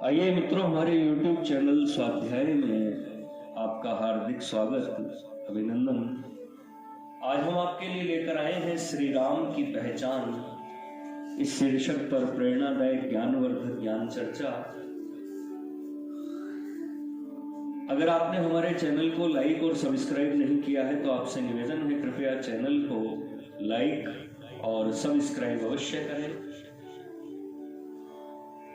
आइए मित्रों, हमारे YouTube चैनल स्वाध्याय में आपका हार्दिक स्वागत, अभिनंदन। आज हम आपके लिए लेकर आए हैं श्री राम की पहचान इस शीर्षक पर प्रेरणादायक ज्ञानवर्धक ज्ञान चर्चा। अगर आपने हमारे चैनल को लाइक और सब्सक्राइब नहीं किया है तो आपसे निवेदन है, कृपया चैनल को लाइक और सब्सक्राइब अवश्य करें।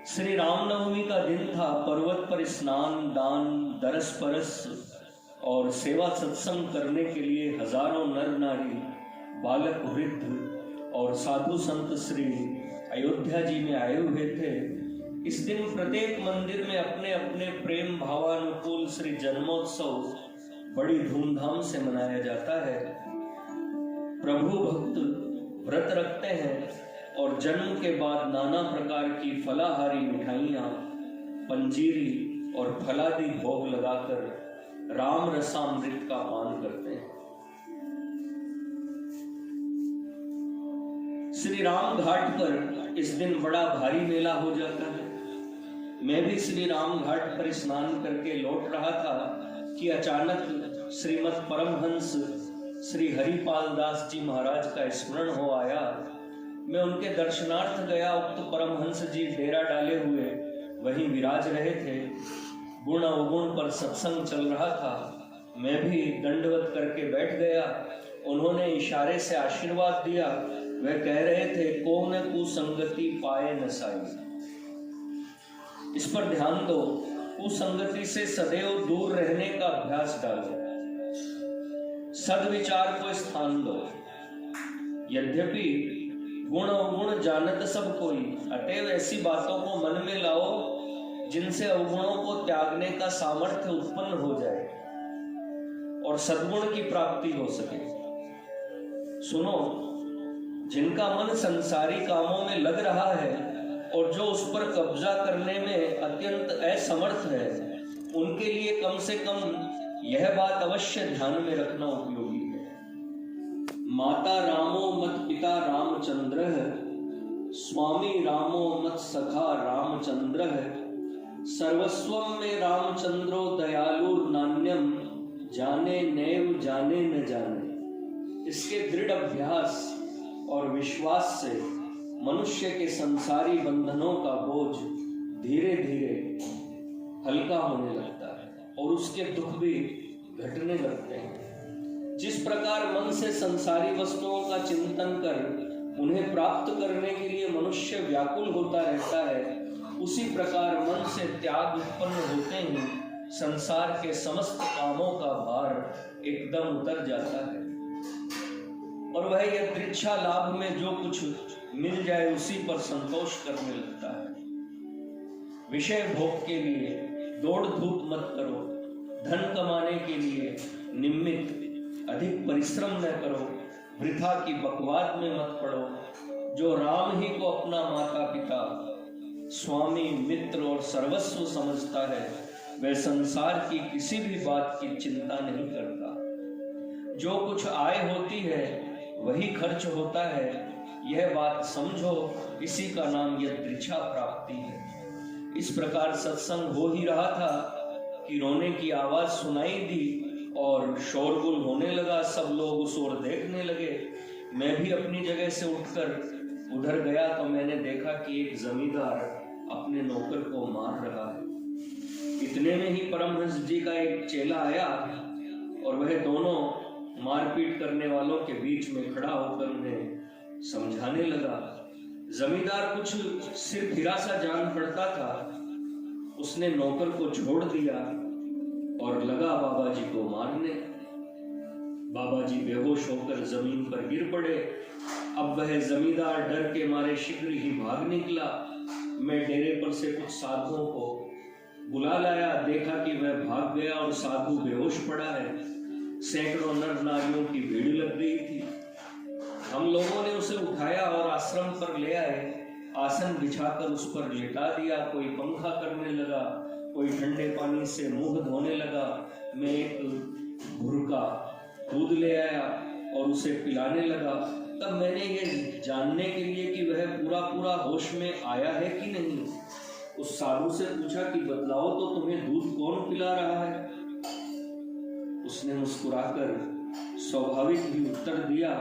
श्री रामनवमी का दिन था। पर्वत पर स्नान, दान, दरस परस और सेवा सत्संग करने के लिए हजारों नर नारी, बालक, वृद्ध और साधु संत श्री अयोध्या जी में आए हुए थे। इस दिन प्रत्येक मंदिर में अपने अपने प्रेम भावानुकूल श्री जन्मोत्सव बड़ी धूमधाम से मनाया जाता है। प्रभु भक्त व्रत रखते हैं और जन्म के बाद नाना प्रकार की फलाहारी मिठाइयाँ, पंजीरी और फलादि भोग लगाकर राम रसामृत का पान करते हैं। श्री राम घाट पर इस दिन बड़ा भारी मेला हो जाता है। मैं भी श्री राम घाट पर स्नान करके लौट रहा था कि अचानक श्रीमद परमहंस श्री हरिपाल दास जी महाराज का स्मरण हो आया। मैं उनके दर्शनार्थ गया। उक्त परमहंस जी डेरा डाले हुए वहीं विराज रहे थे। गुण अवगुण पर सत्संग चल रहा था। मैं भी दंडवत करके बैठ गया। उन्होंने इशारे से आशीर्वाद दिया। वह कह रहे थे, कौन कुसंगति पाए न साई। इस पर ध्यान दो, कुसंगति से सदैव दूर रहने का अभ्यास डालो, सद्विचार को स्थान दो। यद्यपि गुण अवगुण जानत सब कोई, अतएव ऐसी बातों को मन में लाओ जिनसे अवगुणों को त्यागने का सामर्थ्य उत्पन्न हो जाए और सद्गुण की प्राप्ति हो सके। सुनो, जिनका मन संसारी कामों में लग रहा है और जो उस पर कब्जा करने में अत्यंत असमर्थ है, उनके लिए कम से कम यह बात अवश्य ध्यान में रखना उपयोगी है। माता रामो मत पिता रामचंद्र, स्वामी रामो मत सखा रामचंद्र, सर्वस्वम में रामचंद्रो दयालुर नान्यम, जाने नैव जाने न जाने। इसके दृढ़ अभ्यास और विश्वास से मनुष्य के संसारी बंधनों का बोझ धीरे धीरे हल्का होने लगता है और उसके दुख भी घटने लगते हैं। जिस प्रकार मन से संसारी वस्तुओं का चिंतन कर उन्हें प्राप्त करने के लिए मनुष्य व्याकुल होता रहता है, उसी प्रकार मन से त्याग उत्पन्न होते ही संसार के समस्त कामों का भार एकदम उतर जाता है और वह यदृच्छा लाभ में जो कुछ मिल जाए उसी पर संतोष करने लगता है। विषय भोग के लिए दौड़ धूप मत करो। धन कमाने के लिए निमित्त अधिक परिश्रम न करो। वृथा की बकवाद में मत पड़ो। जो राम ही को अपना माता पिता, स्वामी, मित्र और सर्वस्व समझता है, वह संसार की किसी भी बात की चिंता नहीं करता। जो कुछ आय होती है वही खर्च होता है, यह बात समझो। इसी का नाम यदृच्छा प्राप्ति है। इस प्रकार सत्संग हो ही रहा था कि रोने की आवाज सुनाई दी और शोरगुल होने लगा। सब लोग उस ओर देखने लगे। मैं भी अपनी जगह से उठकर उधर गया तो मैंने देखा कि एक जमींदार अपने नौकर को मार रहा है। इतने में ही परमहंस जी का एक चेला आया और वह दोनों मारपीट करने वालों के बीच में खड़ा होकर उन्हें समझाने लगा। जमींदार कुछ सिर फिरा सा जान पड़ता था। उसने नौकर को छोड़ दिया और लगा बाबा जी को मारने। बाबा जी बेहोश होकर जमीन पर गिर पड़े। अब वह जमींदार डर के मारे शीघ्र ही भाग निकला। मैं डेरे पर से कुछ साधुओं को बुला लाया। देखा कि वह भाग गया और साधु बेहोश पड़ा है। सैकड़ों नर नारियों की भीड़ लग गई थी। हम लोगों ने उसे उठाया और आश्रम पर ले आए। आसन बिछाकर उस पर लेटा दिया। कोई पंखा करने लगा, कोई ठंडे पानी से मुंह धोने लगा। मैं एक घुरका दूध ले आया और उसे पिलाने लगा। तब मैंने ये जानने के लिए कि वह पूरा होश में आया है कि नहीं, उस साधु से पूछा कि बतलाओ तो तुम्हें दूध कौन पिला रहा है। उसने मुस्कुराकर स्वाभाविक ही उत्तर दिया,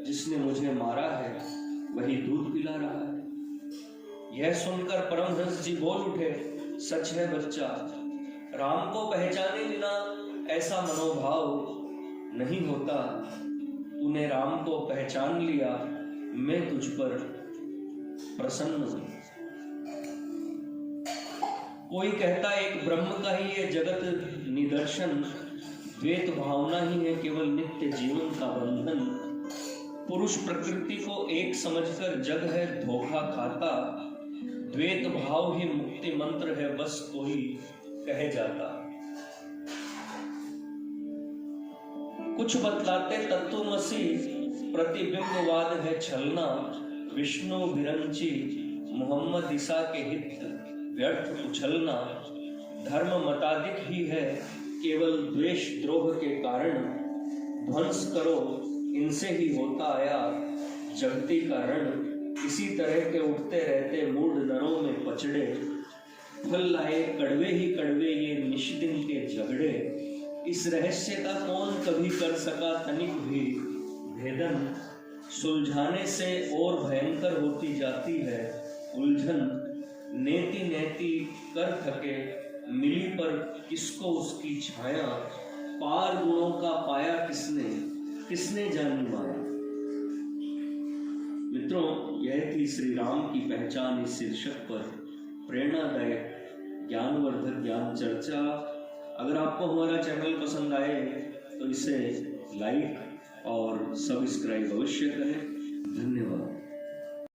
जिसने मुझे मारा है वही दूध पिला रहा है। यह सुनकर परमहंस जी बोल उठे, सच है बच्चा, राम को पहचाने बिना ऐसा मनोभाव नहीं होता। तूने राम को पहचान लिया, मैं तुझ पर प्रसन्न हूं। कोई कहता एक ब्रह्म का ही ये जगत निदर्शन, द्वैत भावना ही है केवल नित्य जीवन का बंधन। पुरुष प्रकृति को एक समझकर जग है धोखा खाता, द्वैत भाव ही मुक्ति मंत्र है बस कोई कहे जाता। कुछ बतलाते तत्वमसी, प्रतिबिंबवाद है छलना। विष्णु विरंची मोहम्मद ईसा के हित व्यर्थ उछलना। धर्म मताधिक ही है केवल द्वेष द्रोह के कारण। ध्वंस करो इनसे ही होता आया जगती का रण। इसी तरह के उठते रहते मूढ़ नरों में पचड़े। फल लाए कड़वे ही कड़वे ये निष्दिन के झगड़े। इस रहस्य का कौन कभी कर सका तनिक भी भेदन। सुलझाने से और भयंकर होती जाती है उलझन। नेति नेति कर थके मिली पर किसको उसकी छाया। पार गुणों का पाया किसने, किसने जानी माया। मित्रों, यह थी श्री राम की पहचान इस शीर्षक पर प्रेरणादायक ज्ञानवर्धक ज्ञान चर्चा। अगर आपको हमारा चैनल पसंद आए तो इसे लाइक और सब्सक्राइब अवश्य करें। धन्यवाद।